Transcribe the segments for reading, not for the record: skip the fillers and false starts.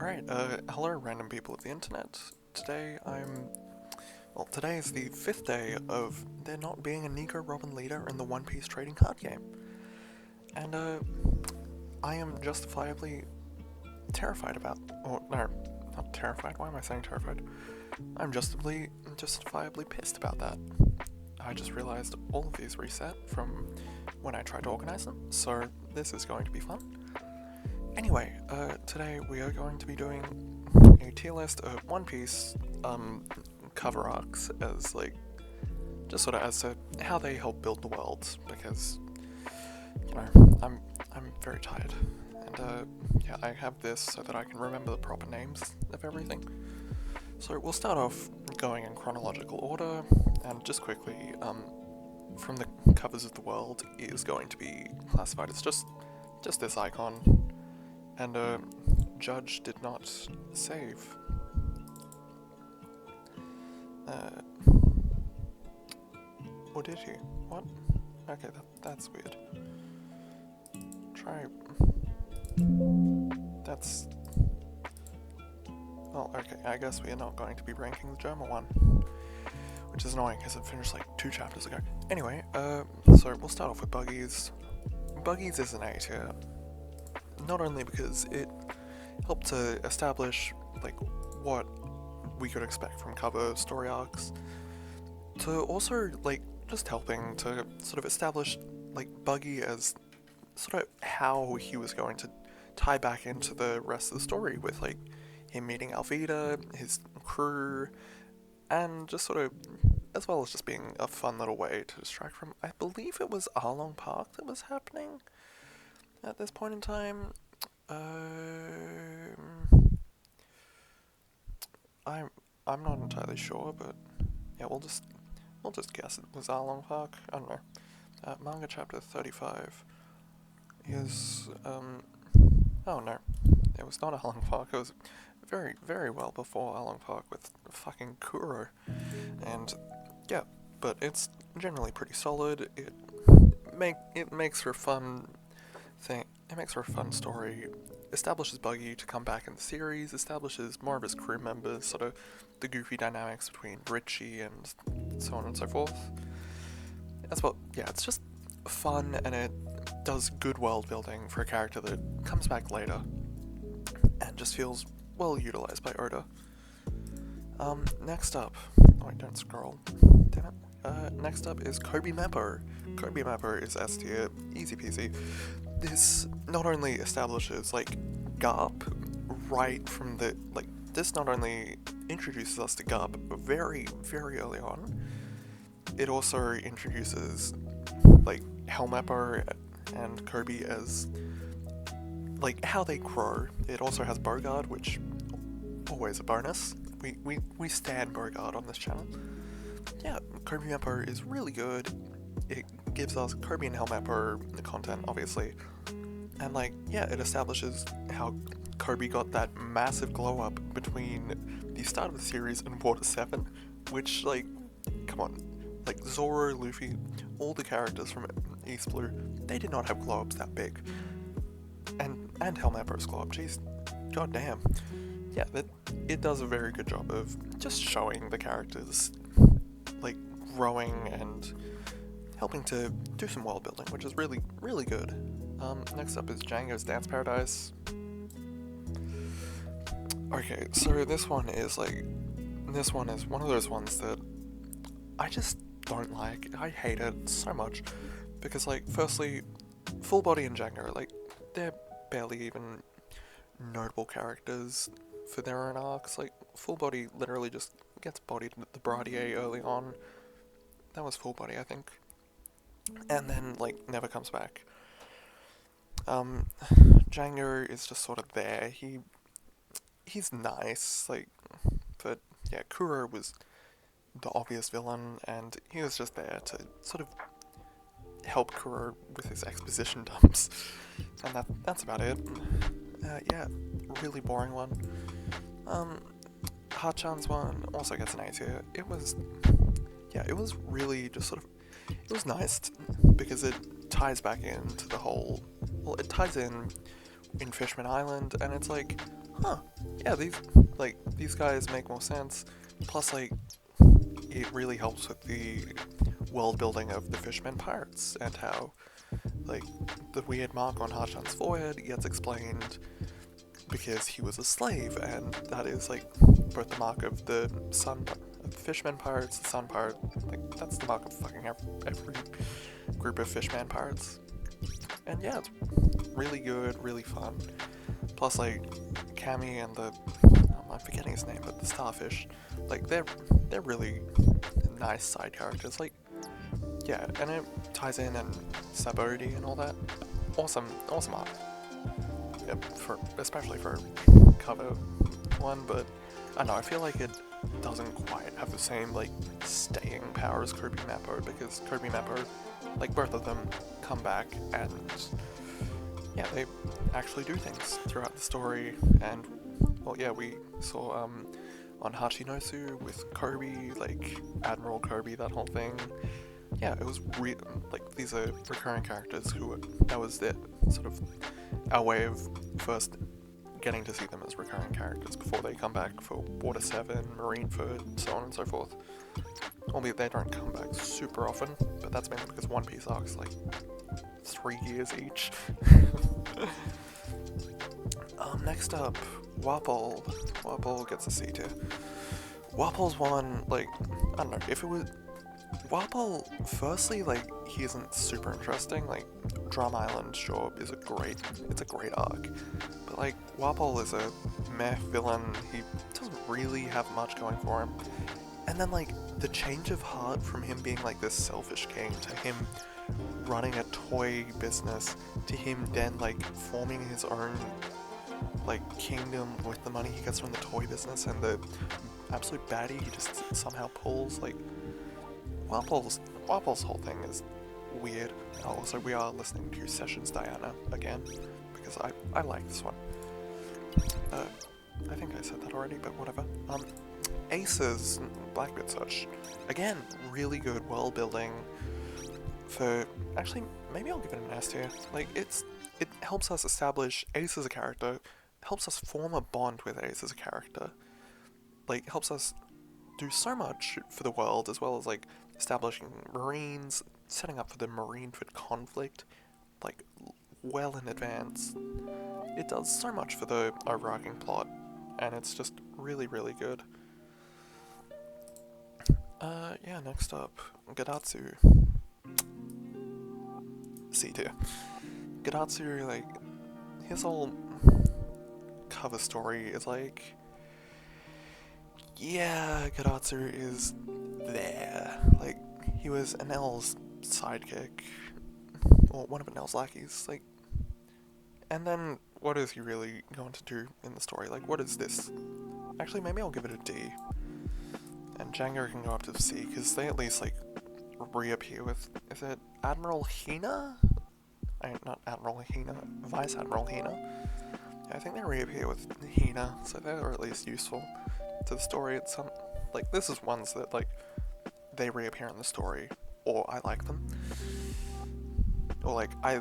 Alright, hello random people of the internet. Today is the 5th day of there not being a Nico Robin leader in the One Piece trading card game. And, I am justifiably terrified about, or no, not terrified, why am I saying terrified? I'm justifiably pissed about that. I just realized all of these reset from when I tried to organize them, so this is going to be fun. Anyway, today we are going to be doing a tier list of One Piece cover arcs as just sort of as to how they help build the world, because I'm very tired, and yeah, I have this so that I can remember the proper names of everything. So we'll start off going in chronological order, and just quickly, from the covers of the world is going to be classified as just this icon. And Judge did not save. Or did he? What? Okay, that's weird. Try. That's. Well, okay, I guess we are not going to be ranking the German one. Which is annoying because it finished like 2 chapters ago. Anyway, so we'll start off with Buggies. Buggies is an A tier. Not only because it helped to establish what we could expect from cover story arcs, to also just helping to sort of establish Buggy as sort of how he was going to tie back into the rest of the story with him meeting Alvida, his crew, and just sort of as well as just being a fun little way to distract from, I believe it was Arlong Park that was happening at this point in time. I'm not entirely sure, but yeah, we'll just guess it was Arlong Park. I don't know. Manga chapter 35 is oh no, it was not Arlong Park. It was very, very well before Arlong Park with fucking Kuro, and yeah, but it's generally pretty solid. It makes for a fun thing. It makes for a fun story, establishes Buggy to come back in the series, establishes more of his crew members, sort of the goofy dynamics between Richie and so on and so forth. As well, yeah, it's just fun, and it does good world building for a character that comes back later, and just feels well utilized by Oda. Next up, oh wait, don't scroll, damn it. Next up is Kobe Mappo. Kobe Mappo is S tier, easy peasy. This not only establishes Garp right from the this not only introduces us to Garp very, very early on, it also introduces Hellmappo and Kobe as how they grow. It also has Bogard, which always a bonus. We stand Bogard on this channel. Yeah, Kobe Mappo is really good. It gives us Kobe and Hellmappo the content, obviously, and yeah, it establishes how Kobe got that massive glow up between the start of the series and Water 7, which come on, Zoro, Luffy, all the characters from East Blue, they did not have glow ups that big, and Hellmappo's glow up, jeez, goddamn, yeah, it does a very good job of just showing the characters growing and helping to do some world building, which is really, really good. Next up is Django's Dance Paradise. Okay, so this one is one of those ones that I just don't like. I hate it so much because firstly, Full Body and Django, they're barely even notable characters for their own arcs. Full Body literally just gets bodied at the Bradier early on. That was Full Body, I think. And then, never comes back. Django is just sort of there. He's nice, but yeah, Kuro was the obvious villain, and he was just there to sort of help Kuro with his exposition dumps. And that's about it. Yeah, really boring one. Hachan's one also gets an A tier. It was really just sort of, it was nice because it ties back into the whole, well, it ties in in Fishman Island, and it's like, huh, yeah, these guys make more sense. Plus, like, it really helps with the world building of the Fishmen pirates and how, like, the weird mark on Harshan's forehead gets explained because he was a slave, and that is like both the mark of the Fishmen pirates, the Sun pirate, like that's the mark of fucking every group of Fishman pirates. And yeah, it's really good, really fun. Plus, like, Cammy and I'm forgetting his name, but the starfish, like they're really nice side characters. Like, yeah, and it ties in and Sabodi and all that. Awesome art. Yep, especially for cover one, but I don't know, I feel like it doesn't quite have the same like staying power as Kirby Mappo, because Kirby Mappo, like both of them come back and yeah, they actually do things throughout the story. And well, yeah, we saw on Hachinosu with Kirby, like Admiral Kirby, that whole thing. Yeah, it was like these are recurring characters that was their sort of our way of first getting to see them as recurring characters before they come back for Water 7, Marineford, so on and so forth. Albeit they don't come back super often, but that's mainly because One Piece arcs like 3 years each. Next up, Wapol. Wapol gets a C tier. Wapol's one, like, I don't know, if it was... Wapol, firstly, like, he isn't super interesting. Like, Drum Island, sure, it's a great arc. But, like, Wapol is a meh villain. He doesn't really have much going for him. And then, like, the change of heart from him being, like, this selfish king to him running a toy business to him then, like, forming his own, like, kingdom with the money he gets from the toy business and the absolute baddie he just somehow pulls, like, Wapol's whole thing is weird. Also, we are listening to Sessions Diana again, because I like this one. I think I said that already, but whatever. Aces, Blackbeard Search. Again, really good world building for... Actually, maybe I'll give it an S tier. Like, it helps us establish Ace as a character, helps us form a bond with Ace as a character. Like, helps us do so much for the world, as well as, like, establishing Marines, setting up for the Marineford conflict, like, well in advance. It does so much for the overarching plot, and it's just really, really good. Yeah, next up, Gadatsu. C tier. Gadatsu, like, his whole cover story is like, yeah, Gadatsu is there. Like, he was Enel's sidekick, or one of Enel's lackeys, like, and then what is he really going to do in the story? Like, what is this? Actually, maybe I'll give it a D. And Django can go up to C, because they at least, like, reappear with, is it Admiral Hina? Not Admiral Hina, Vice Admiral Hina. Yeah, I think they reappear with Hina, so they're at least useful to the story. It's some, like, this is ones that, like, they reappear in the story, or I like them. Or, like, I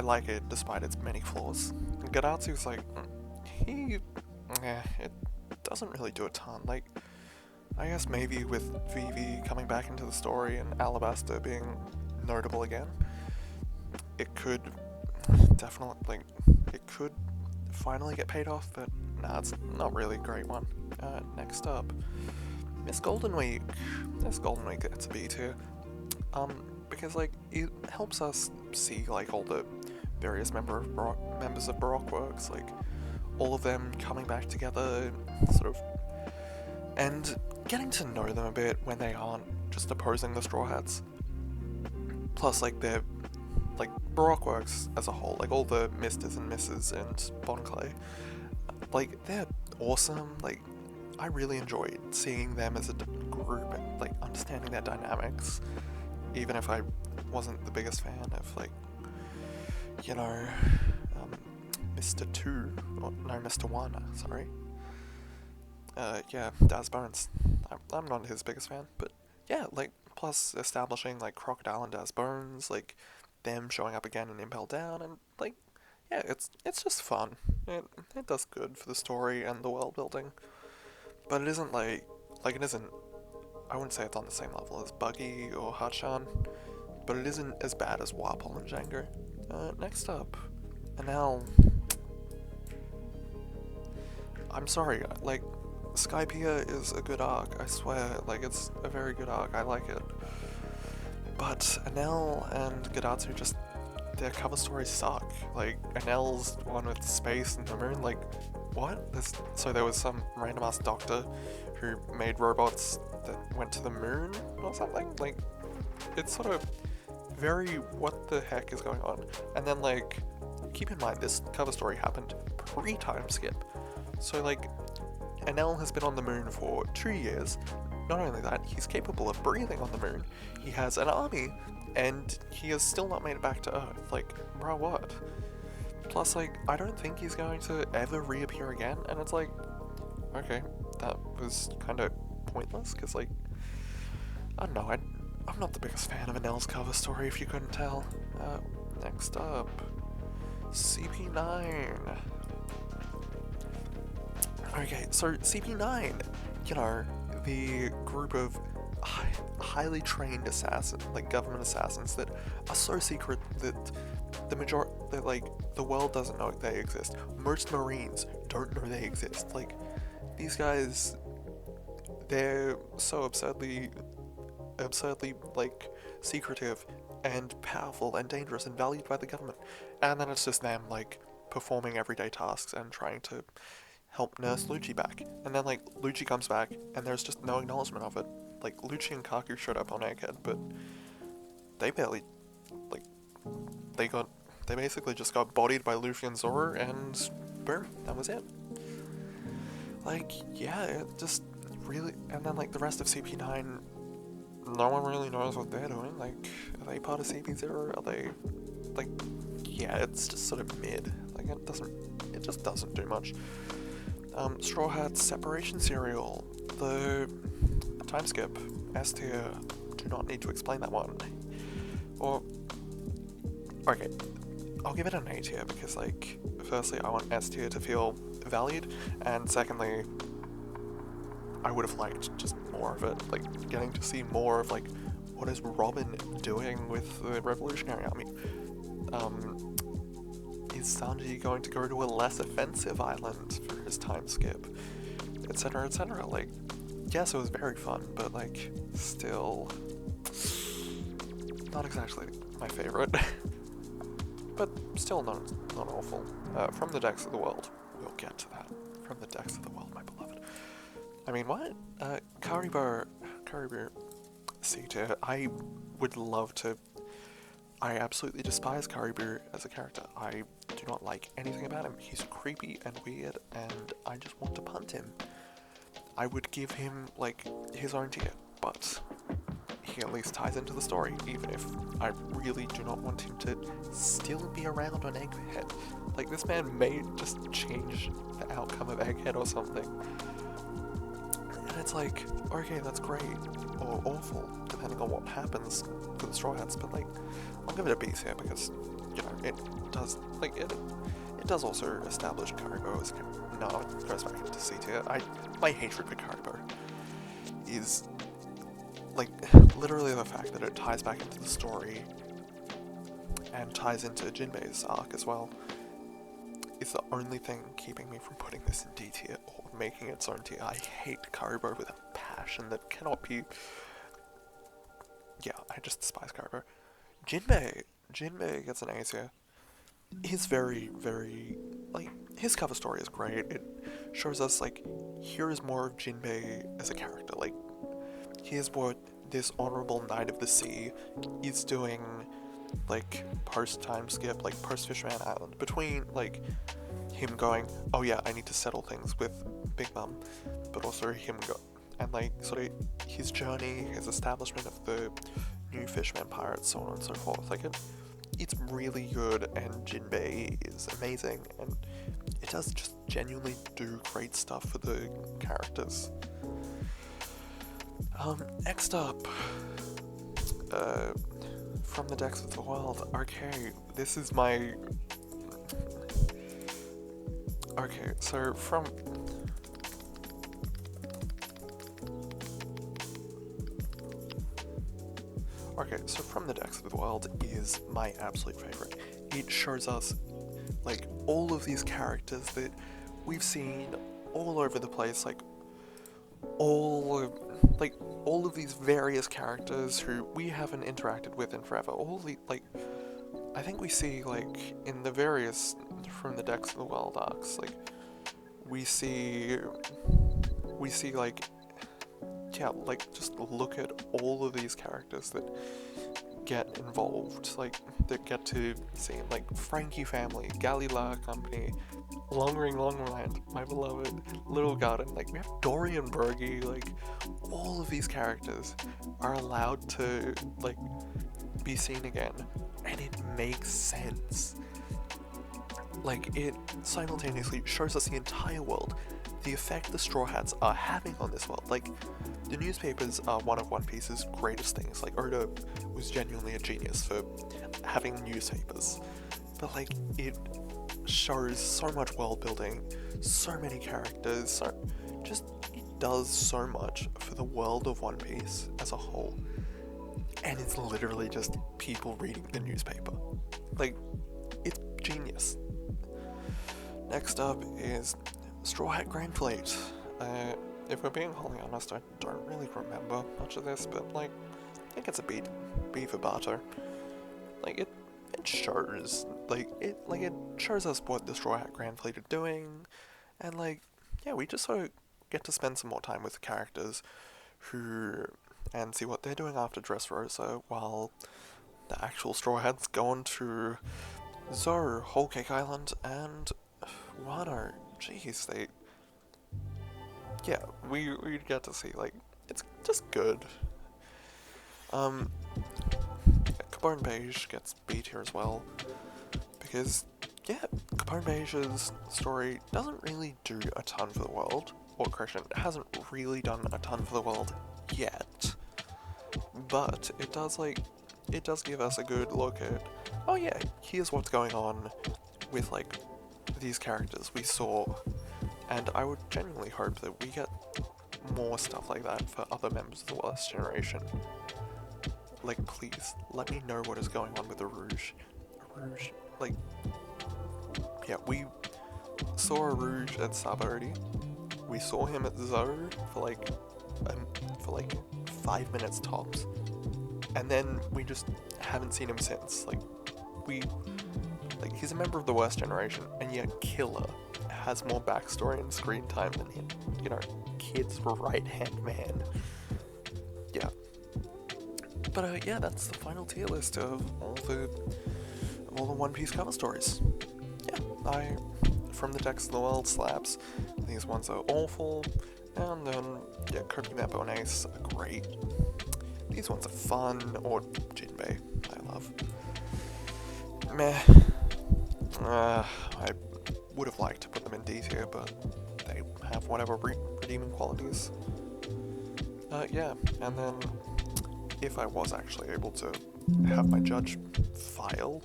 like it despite its many flaws. Gadatsu's, like, it doesn't really do a ton. Like, I guess maybe with Vivi coming back into the story and Alabasta being notable again, it could definitely, like, it could finally get paid off, but nah, it's not really a great one. Next up, Miss Golden Week. Miss Golden Week gets a B tier. Because, like, it helps us see, like, all the various members of Baroque Works, like, all of them coming back together, sort of, and getting to know them a bit when they aren't just opposing the Straw Hats. Plus, like, they're, like, Baroque Works as a whole, like, all the Misters and Misses and Bon Clay, like, they're awesome. Like, I really enjoyed seeing them as a group and, like, understanding their dynamics, even if I wasn't the biggest fan of, like, you know, Mr. 2, or no, Mr. 1, sorry. Yeah, Daz Bones. I'm not his biggest fan, but yeah, like, plus establishing, like, Crocodile and Daz Bones, like, them showing up again in Impel Down, and, like, yeah, it's just fun. It does good for the story and the world building, but it isn't like it isn't. I wouldn't say it's on the same level as Buggy or Hachan, but it isn't as bad as Wapol and Django. Next up, Anel. I'm sorry, like, Skypiea is a good arc, I swear, like, it's a very good arc, I like it. But Anel and Gadatsu just, their cover stories suck. Like, Anel's one with space and the moon, like, what? So there was some random ass doctor who made robots that went to the moon or something? Like, it's sort of very, what the heck is going on? And then, like, keep in mind, this cover story happened pre-time skip. So, like, Anel has been on the moon for 2 years. Not only that, he's capable of breathing on the moon, he has an army, and he has still not made it back to Earth. Like, bro, what? Plus, like, I don't think he's going to ever reappear again, and it's like, okay, that was kind of pointless, because, like, I don't know, I'm not the biggest fan of Anel's cover story, if you couldn't tell. Next up, CP9. Okay, so CP9, you know, the group of highly trained assassins, like government assassins that are so secret that the world doesn't know they exist. Most Marines don't know they exist. Like, these guys, they're so absurdly, like, secretive and powerful and dangerous and valued by the government. And then it's just them, like, performing everyday tasks and trying to help nurse Lucci back. And then, like, Lucci comes back, and there's just no acknowledgement of it. Like, Lucci and Kaku showed up on Egghead, but they barely, like, they basically just got bodied by Luffy and Zoro, and boom, that was it. Like, yeah, it just really, and then, like, the rest of CP9, no one really knows what they're doing. Like, are they part of CP0? Are they, like, yeah, it's just sort of mid. Like, it just doesn't do much. Straw Hat's separation serial, the time skip, S tier, do not need to explain that one. Or, okay, I'll give it an A tier because, like, firstly, I want S tier to feel valued, and secondly, I would have liked just more of it, like, getting to see more of, like, what is Robin doing with the Revolutionary Army? Is Sanji going to go to a less offensive island for his time skip? Etc, etc. Like, yes, it was very fun, but, like, still not exactly my favorite. But still not awful. From the Decks of the World. We'll get to that. From the Decks of the World, my beloved. I mean, what? Karibo C tier. I would love to. I absolutely despise Karibu as a character. I do not like anything about him. He's creepy and weird, and I just want to punt him. I would give him, like, his own tier, but he at least ties into the story, even if I really do not want him to still be around on Egghead. Like, this man may just change the outcome of Egghead or something. And it's like, okay, that's great, or awful, depending on what happens for the Straw Hats, but, like, I'll give it a B tier because, you know, it does, like, it does also establish Karibo as no, it goes back into C tier. My hatred for Karibo is, like, literally the fact that it ties back into the story and ties into Jinbei's arc as well is the only thing keeping me from putting this in D tier or making its own tier. I hate Karibo with a passion that cannot be. Yeah, I just despise Karibo. Jinbei gets an A tier. He's very, very, like, his cover story is great. It shows us, like, here is more of Jinbei as a character. Like, here's what this honorable Knight of the Sea is doing, like, post-time skip, like, post-Fisherman Island, between, like, him going, oh yeah, I need to settle things with Big Mom, but also him and, like, sort of his journey, his establishment of the new Fisherman Pirates, so on and so forth. Like, it's really good, and Jinbei is amazing, and it does just genuinely do great stuff for the characters. Next up, from the Decks of the World, okay, this is my Okay, so from... Okay, so From the Depths of the World is my absolute favorite. It shows us, like, all of these characters that we've seen all over the place, like, all of these various characters who we haven't interacted with in forever. All the, like, I think we see, like, in the various From the Depths of the World arcs, like, we see, like, yeah, like, just look at all of these characters that get involved, like, that get to see, like, Frankie Family, Galila Company, Long Ring Long Land, My Beloved, Little Garden, like, we have Dorian Bergie, like, all of these characters are allowed to, like, be seen again, and it makes sense. Like, it simultaneously shows us the entire world, the effect the Straw Hats are having on this world. Like, the newspapers are one of One Piece's greatest things. Like, Oda was genuinely a genius for having newspapers. But, like, it shows so much world building, so many characters, so just, it does so much for the world of One Piece as a whole. And it's literally just people reading the newspaper. Like, it's genius. Next up is Straw Hat Grand Fleet. If we're being wholly honest, I don't really remember much of this, but, like, I think it's a B for barter. Like, it shows, it shows us what the Straw Hat Grand Fleet are doing, and, like, yeah, we just sort of get to spend some more time with the characters and see what they're doing after Dressrosa, while the actual Straw Hats go on to Zo, Whole Cake Island, and Wano. Jeez, yeah, we get to see, like, it's just good. Capone Beige gets beat here as well, because, yeah, Capone Beige's story doesn't really do a ton for the world, or correction, it hasn't really done a ton for the world yet, but it does give us a good look at, oh yeah, here's what's going on with, like, these characters we saw, and I would genuinely hope that we get more stuff like that for other members of the Lost Generation. Like, please, let me know what is going on with the Rouge. Like, yeah, we saw a Rouge at Sabaody. We saw him at Zo for like 5 minutes tops. And then we just haven't seen him since. Like, he's a member of the Worst Generation, and yet Killer has more backstory and screen time than him. You know, Kid's right-hand man. Yeah. But yeah, that's the final tier list of all the One Piece cover stories. Yeah, From the Depths of the World slaps. These ones are awful, and then yeah, Kobe, Mappo, and Ace are great. These ones are fun, or Jinbei, I love. Meh. I would have liked to put them in D tier, but they have whatever redeeming qualities. Yeah, and then if I was actually able to have my judge file,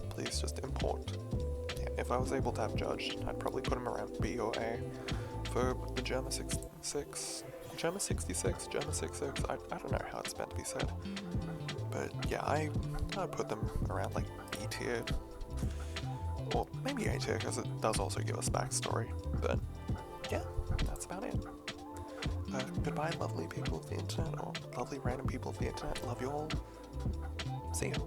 please just import. Yeah, if I was able to have judge, I'd probably put him around B or A for the Germa 66, Germa 66, Germa 66, I don't know how it's meant to be said. But yeah, I'd put them around like B tier, or maybe A tier, because it does also give us backstory. But yeah, that's about it. Goodbye, lovely people of the internet, or lovely random people of the internet. Love you all. See ya.